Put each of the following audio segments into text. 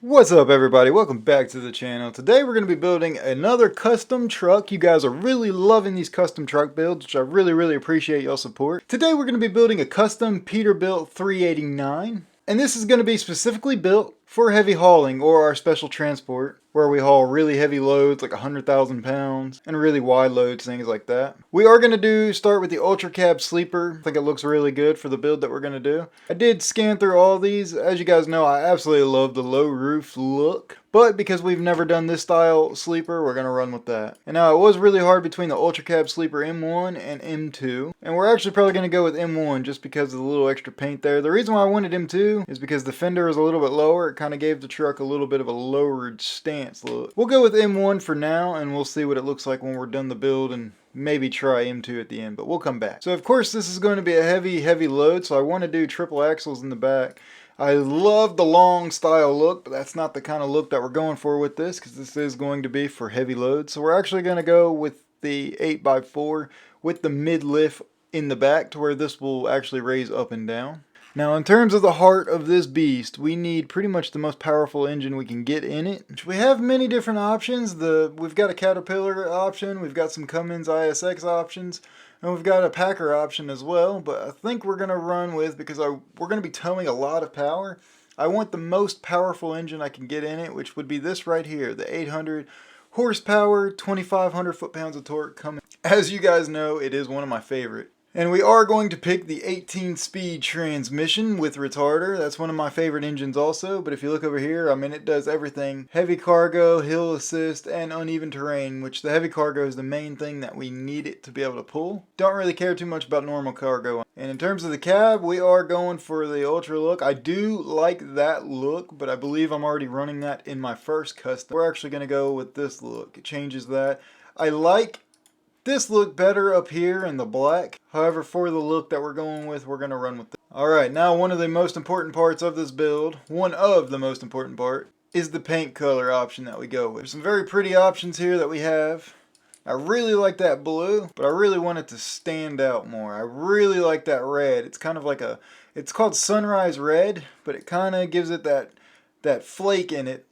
What's up everybody, welcome back to the channel. Today we're going to be building another custom truck. You guys are really loving these custom truck builds, which I really appreciate y'all support. Today we're going to be building a custom Peterbilt 389. And this is going to be specifically built for heavy hauling or our special transport, where we haul really heavy loads like 100,000 pounds and really wide loads, things like that. We are going to start with the Ultra Cab Sleeper. I think it looks really good for the build that we're going to do. I did scan through all these. As you guys know, I absolutely love the low roof look. But because we've never done this style sleeper, we're going to run with that. And now it was really hard between the Ultra Cab Sleeper M1 and M2. And we're actually probably going to go with M1 just because of the little extra paint there. The reason why I wanted M2 is because the fender is a little bit lower. It kind of gave the truck a little bit of a lowered stance look. We'll go with M1 for now, and we'll see what it looks like when we're done the build and maybe try M2 at the end, but we'll come back. So of course this is going to be a heavy load, so I want to do triple axles in the back. I love the long style look, but that's not the kind of look that we're going for with this, because this is going to be for heavy loads. So we're actually going to go with the 8x4 with the mid lift in the back to where this will actually raise up and down. Now in terms of the heart of this beast, we need pretty much the most powerful engine we can get in it. We have many different options. We've got a Caterpillar option, we've got some Cummins ISX options, and we've got a Packer option as well, but I think we're going to run with, because we're going to be towing a lot of power, I want the most powerful engine I can get in it, which would be this right here, the 800 horsepower, 2,500 foot-pounds of torque Cummins. As you guys know, it is one of my favorite. And we are going to pick the 18-speed transmission with retarder. That's one of my favorite engines also, but if you look over here, I mean, it does everything. Heavy cargo, hill assist, and uneven terrain, which the heavy cargo is the main thing that we need it to be able to pull. Don't really care too much about normal cargo. And in terms of the cab, we are going for the Ultra look. I do like that look, but I believe I'm already running that in my first custom. We're actually going to go with this look. It changes that. I like this look better up here in the black. However, for the look that we're going with, we're going to run with this. Alright, now one of the most important parts of this build, one of the most important part, is the paint color option that we go with. There's some very pretty options here that we have. I really like that blue, but I really want it to stand out more. I really like that red. It's kind of like it's called sunrise red, but it kind of gives it that flake in it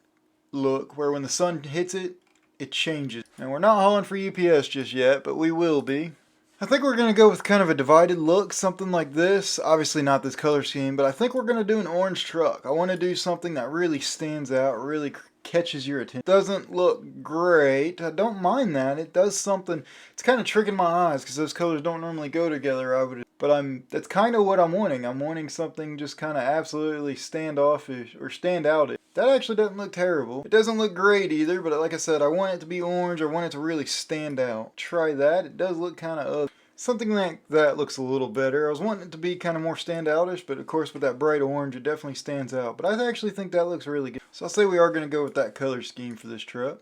look, where when the sun hits it, it changes. And we're not hauling for UPS just yet, but we will be. I think we're going to go with kind of a divided look, something like this. Obviously not this color scheme, but I think we're going to do an orange truck. I want to do something that really stands out, really catches your attention. Doesn't look great. I don't mind that. It does something. It's kind of tricking my eyes because those colors don't normally go together, but that's kind of what I'm wanting. I'm wanting something just kind of absolutely standoffish or stand out. That actually doesn't look terrible. It doesn't look great either, but like I said, I want it to be orange. I want it to really stand out. Try that. It does look kind of ugly. Something like that looks a little better. I was wanting it to be kind of more standoutish, but of course with that bright orange, it definitely stands out. But I actually think that looks really good. So I'll say we are going to go with that color scheme for this truck.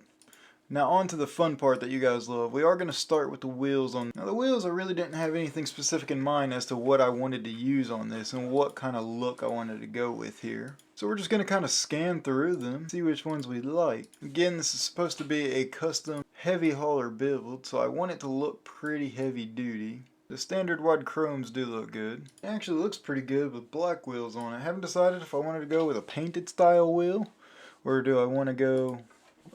Now on to the fun part that you guys love. We are going to start with the wheels on. Now the wheels, I really didn't have anything specific in mind as to what I wanted to use on this and what kind of look I wanted to go with here. So we're just going to kind of scan through them, see which ones we like. Again, this is supposed to be a custom heavy hauler build, so I want it to look pretty heavy duty. The standard wide chromes do look good. It actually looks pretty good with black wheels on it. I haven't decided if I wanted to go with a painted style wheel or do I want to go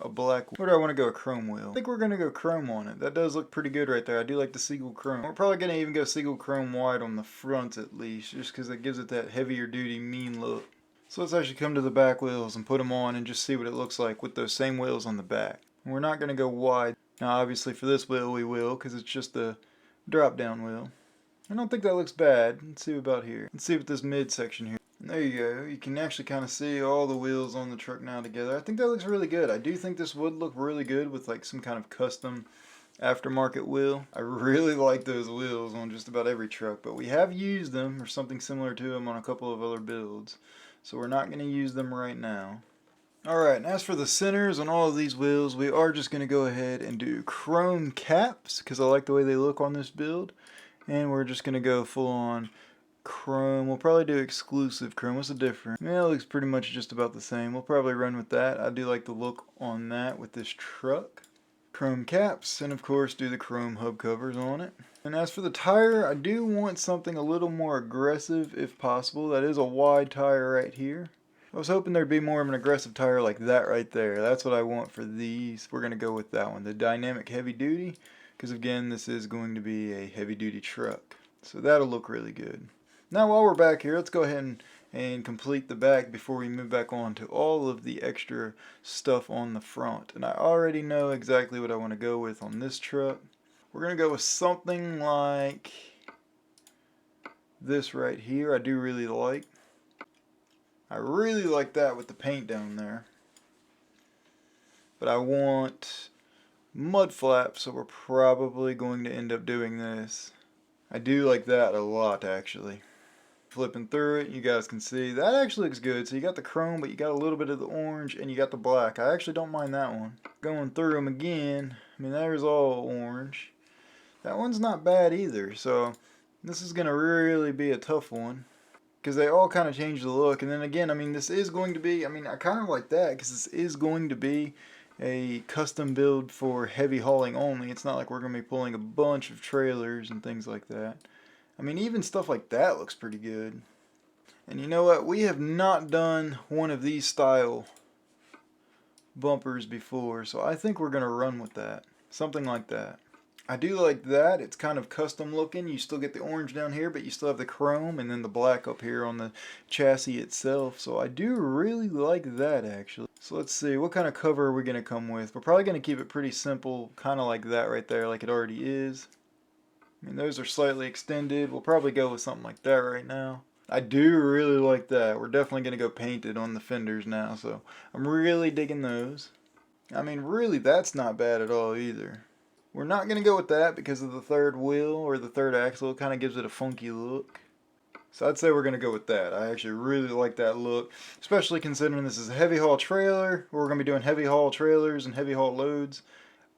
a black, or do I want to go a chrome wheel? I think we're going to go chrome on it. That does look pretty good right there. I do like the Seagull chrome. We're probably going to even go Seagull chrome white on the front at least, just because it gives it that heavier duty mean look. So let's actually come to the back wheels and put them on and just see what it looks like with those same wheels on the back. And we're not going to go wide. Now obviously for this wheel we will, because it's just a drop down wheel. I don't think that looks bad. Let's see about here. Let's see what this mid section here. There you go. You can actually kind of see all the wheels on the truck now together. I think that looks really good. I do think this would look really good with like some kind of custom aftermarket wheel. I really like those wheels on just about every truck, but we have used them or something similar to them on a couple of other builds. So we're not going to use them right now. Alright, and as for the centers on all of these wheels, we are just going to go ahead and do chrome caps because I like the way they look on this build. And we're just going to go full on chrome. We'll probably do exclusive chrome. What's the difference? Yeah, it looks pretty much just about the same. We'll probably run with that. I do like the look on that with this truck. Chrome caps, and of course do the chrome hub covers on it. And as for the tire, I do want something a little more aggressive if possible. That is a wide tire right here. I was hoping there'd be more of an aggressive tire like that right there. That's what I want for these. We're going to go with that one, the Dynamic Heavy Duty, because again, this is going to be a heavy duty truck. So that'll look really good. Now while we're back here, let's go ahead and complete the back before we move back on to all of the extra stuff on the front. And I already know exactly what I want to go with on this truck. We're going to go with something like this right here. I do really like. I really like that with the paint down there. But I want mud flaps, so we're probably going to end up doing this. I do like that a lot, actually. Flipping through it, you guys can see that actually looks good. So you got the chrome, but you got a little bit of the orange, and you got the black. I actually don't mind that one. Going through them again, I mean, there's all orange. That one's not bad either, so this is going to really be a tough one, because they all kind of change the look. And then again, I mean, this is going to be, I mean, I kind of like that, because this is going to be a custom build for heavy hauling only. It's not like we're going to be pulling a bunch of trailers and things like that. I mean, even stuff like that looks pretty good. And you know what? We have not done one of these style bumpers before, so I think we're going to run with that. Something like that. I do like that. It's kind of custom looking. You still get the orange down here, but you still have the chrome and then the black up here on the chassis itself. So I do really like that, actually. So let's see, what kind of cover are we going to come with? We're probably going to keep it pretty simple, kind of like that right there, like it already is. I mean, those are slightly extended. We'll probably go with something like that right now. I do really like that. We're definitely going to go painted on the fenders now, so I'm really digging those. I mean, really, that's not bad at all either. We're not going to go with that because of the third wheel or the third axle. It kind of gives it a funky look. So I'd say we're going to go with that. I actually really like that look, especially considering this is a heavy haul trailer. We're going to be doing heavy haul trailers and heavy haul loads.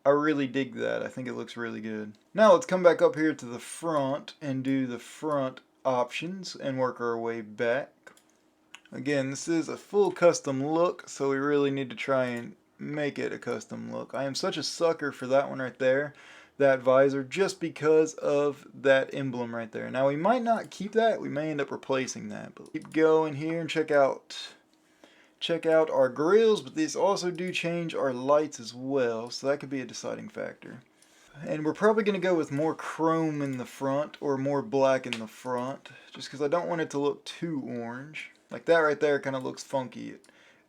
I really dig that. I think it looks really good. Now let's come back up here to the front and do the front options and work our way back. Again, this is a full custom look, so we really need to try and make it a custom look. I am such a sucker for that one right there, that visor, just because of that emblem right there. Now we might not keep that, we may end up replacing that, but keep going here and check out our grills, but these also do change our lights as well, so that could be a deciding factor. And we're probably going to go with more chrome in the front or more black in the front, just because I don't want it to look too orange. Like that right there kind of looks funky.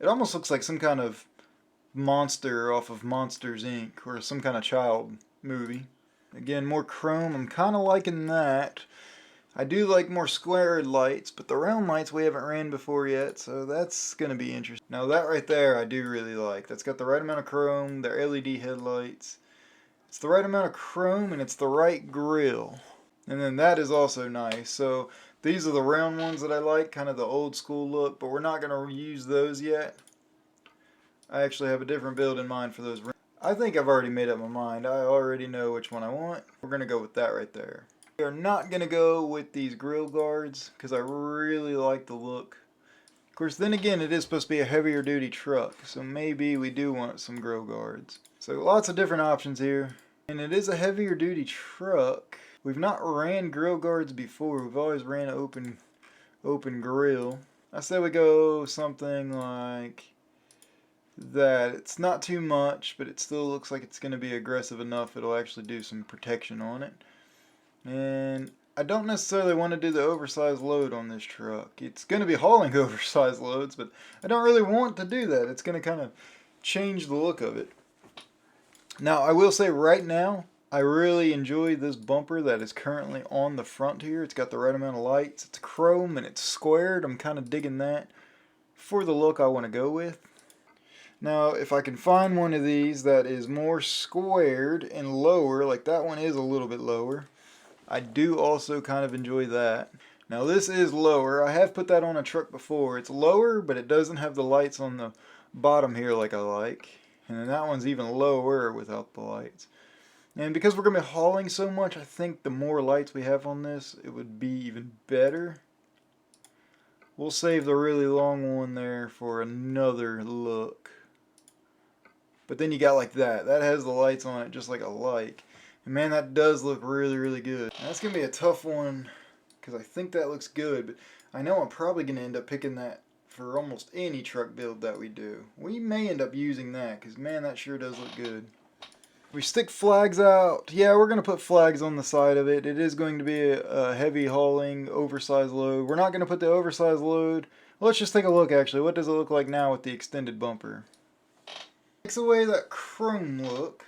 It almost looks like some kind of monster off of Monsters Inc. or some kind of child movie. Again, more chrome. I'm kind of liking that. I do like more squared lights, but the round lights we haven't ran before yet, so that's going to be interesting. Now that right there I do really like. That's got the right amount of chrome, they're LED headlights. It's the right amount of chrome and it's the right grill. And then that is also nice. So these are the round ones that I like, kind of the old school look, but we're not going to use those yet. I actually have a different build in mind for those. I think I've already made up my mind. I already know which one I want. We're going to go with that right there. We are not going to go with these grill guards because I really like the look. Of course, then again, it is supposed to be a heavier duty truck, so maybe we do want some grill guards. So lots of different options here. And it is a heavier duty truck. We've not ran grill guards before. We've always ran open grill. I say we go something like that. It's not too much, but it still looks like it's going to be aggressive enough. It'll actually do some protection on it. And I don't necessarily want to do the oversized load on this truck. It's going to be hauling oversized loads, but I don't really want to do that. It's going to kind of change the look of it. Now, I will say right now, I really enjoy this bumper that is currently on the front here. It's got the right amount of lights. It's chrome and it's squared. I'm kind of digging that for the look I want to go with. Now, if I can find one of these that is more squared and lower, like that one is a little bit lower, I do also kind of enjoy that. Now, this is lower. I have put that on a truck before. It's lower, but it doesn't have the lights on the bottom here like I like. And then that one's even lower without the lights. And because we're going to be hauling so much, I think the more lights we have on this, it would be even better. We'll save the really long one there for another look. But then you got like that. That has the lights on it just like I like. And man, that does look really, really good. Now, that's going to be a tough one because I think that looks good. But I know I'm probably going to end up picking that for almost any truck build that we do. We may end up using that because, man, that sure does look good. We stick flags out. Yeah, we're going to put flags on the side of it. It is going to be a heavy hauling, oversized load. We're not going to put the oversized load. Let's just take a look, actually. What does it look like now with the extended bumper? Takes away that chrome look.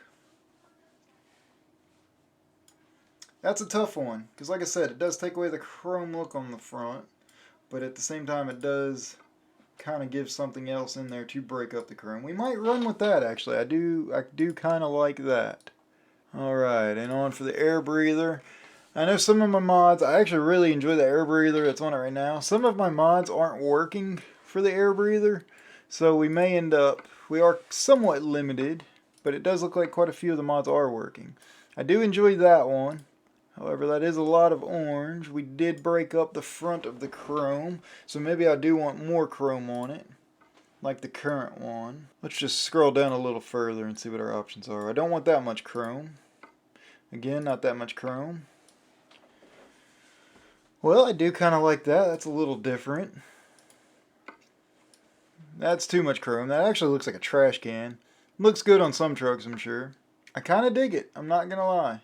That's a tough one, because like I said, it does take away the chrome look on the front, but at the same time it does kind of give something else in there to break up the chrome. We might run with that, actually. I do kind of like that. Alright, and on for the air breather. I know some of my mods, I actually really enjoy the air breather that's on it right now. Some of my mods aren't working for the air breather, so we may end up, we are somewhat limited, but it does look like quite a few of the mods are working. I do enjoy that one. However, that is a lot of orange. We did break up the front of the chrome, so maybe I do want more chrome on it, like the current one. Let's just scroll down a little further and see what our options are. I don't want that much chrome. Again, not that much chrome. Well, I do kind of like that. That's a little different. That's too much chrome. That actually looks like a trash can. Looks good on some trucks, I'm sure. I kind of dig it. I'm not going to lie.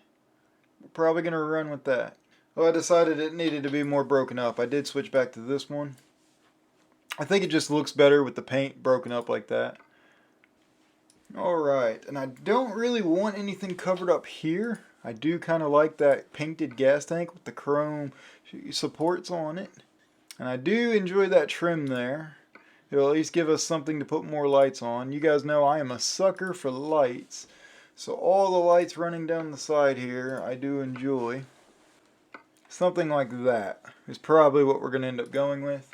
We're probably going to run with that. Oh, I decided it needed to be more broken up. I did switch back to this one. I think it just looks better with the paint broken up like that. Alright, and I don't really want anything covered up here. I do kind of like that painted gas tank with the chrome supports on it. And I do enjoy that trim there. It'll at least give us something to put more lights on. You guys know I am a sucker for lights. So all the lights running down the side here, I do enjoy. Something like that is probably what we're going to end up going with.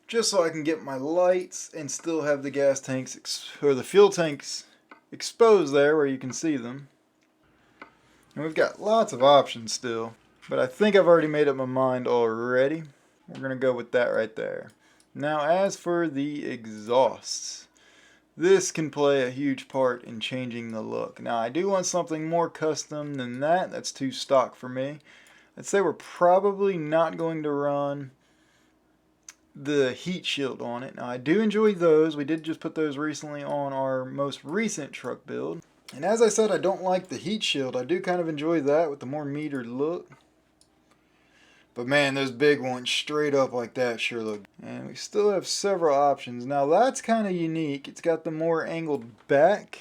Just so I can get my lights and still have the gas tanks, or the fuel tanks exposed there where you can see them. And we've got lots of options still. But I think I've already made up my mind already. We're going to go with that right there. Now as for the exhausts. This can play a huge part in changing the look. Now I do want something more custom than that. That's too stock for me. I'd say we're probably not going to run the heat shield on it. Now I do enjoy those. We did just put those recently on our most recent truck build. And as I said, I don't like the heat shield. I do kind of enjoy that with the more metered look. But man, those big ones straight up like that sure look. And we still have several options. Now that's kind of unique. It's got the more angled back.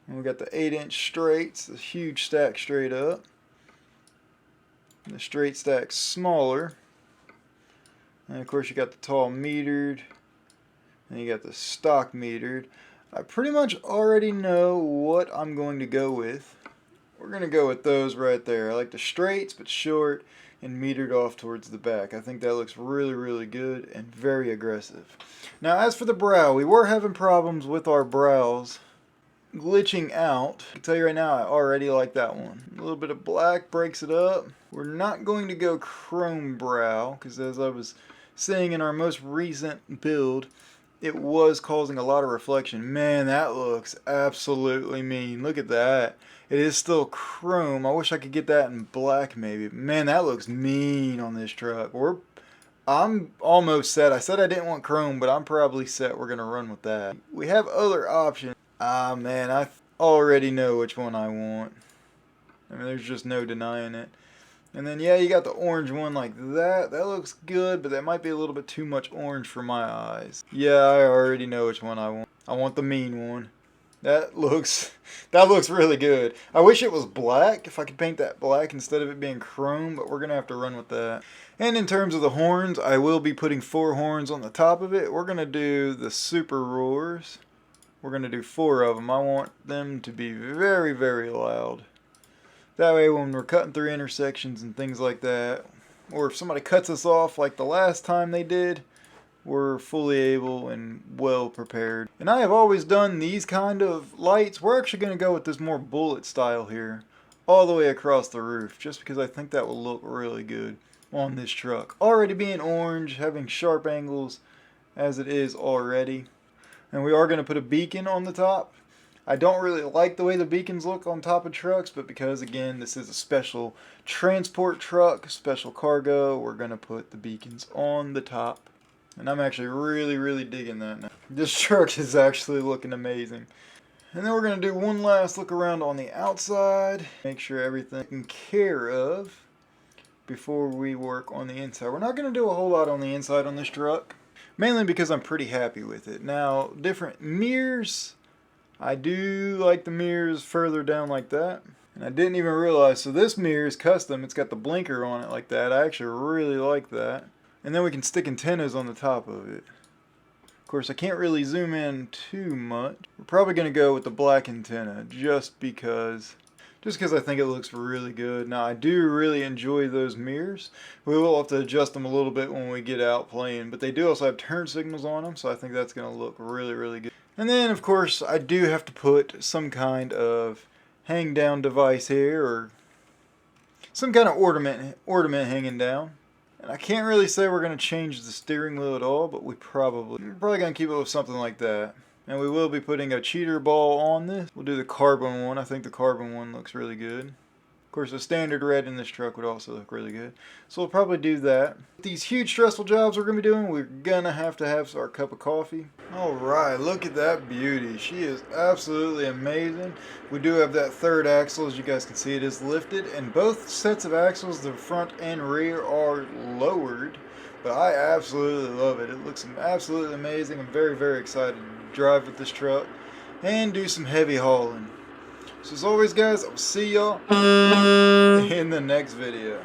And we got the 8-inch straights, the huge stack straight up. And the straight stack smaller. And of course you got the tall metered. And you got the stock metered. I pretty much already know what I'm going to go with. We're going to go with those right there. I like the straights but short and metered off towards the back. I think that looks really, really good and very aggressive. Now as for the brow, we were having problems with our brows glitching out. I can tell you right now, I already like that one. A little bit of black breaks it up. We're not going to go chrome brow because as I was saying in our most recent build, it was causing a lot of reflection. Man, that looks absolutely mean. Look at that. It is still chrome. I wish I could get that in black maybe. Man, that looks mean on this truck. I'm almost set. I said I didn't want chrome, but I'm probably set. We're going to run with that. We have other options. Ah, man, I already know which one I want. I mean, there's just no denying it. And then, yeah, you got the orange one like that. That looks good, but that might be a little bit too much orange for my eyes. Yeah, I already know which one I want. I want the mean one. That looks really good. I wish it was black, if I could paint that black instead of it being chrome, but we're going to have to run with that. And in terms of the horns, I will be putting 4 horns on the top of it. We're going to do the super roars. We're going to do 4 of them. I want them to be very, very loud. That way when we're cutting through intersections and things like that, or if somebody cuts us off like the last time they did, we're fully able and well prepared. And I have always done these kind of lights. We're actually going to go with this more bullet style here, all the way across the roof, just because I think that will look really good on this truck. Already being orange, having sharp angles as it is already. And we are going to put a beacon on the top. I don't really like the way the beacons look on top of trucks, but because, again, this is a special transport truck, special cargo, we're going to put the beacons on the top. And I'm actually really digging that now. This truck is actually looking amazing. And then we're going to do one last look around on the outside. Make sure everything's taken care of before we work on the inside. We're not going to do a whole lot on the inside on this truck. Mainly because I'm pretty happy with it. Now, different mirrors. I do like the mirrors further down like that. And I didn't even realize, so this mirror is custom. It's got the blinker on it like that. I actually really like that. And then we can stick antennas on the top of it. Of course, I can't really zoom in too much. We're probably going to go with the black antenna just because I think it looks really good. Now, I do really enjoy those mirrors. We will have to adjust them a little bit when we get out playing, but they do also have turn signals on them, so I think that's going to look really good. And then, of course, I do have to put some kind of hang down device here, or some kind of ornament hanging down. And I can't really say we're going to change the steering wheel at all, but we're probably going to keep it with something like that. And we will be putting a cheater ball on this. We'll do the carbon one. I think the carbon one looks really good. Of course, the standard red in this truck would also look really good. So we'll probably do that. These huge stressful jobs we're going to be doing, we're going to have our cup of coffee. Alright, look at that beauty. She is absolutely amazing. We do have that third axle. As you guys can see, it is lifted. And both sets of axles, the front and rear, are lowered. But I absolutely love it. It looks absolutely amazing. I'm very excited to drive with this truck and do some heavy hauling. So as always, guys, I'll see y'all in the next video.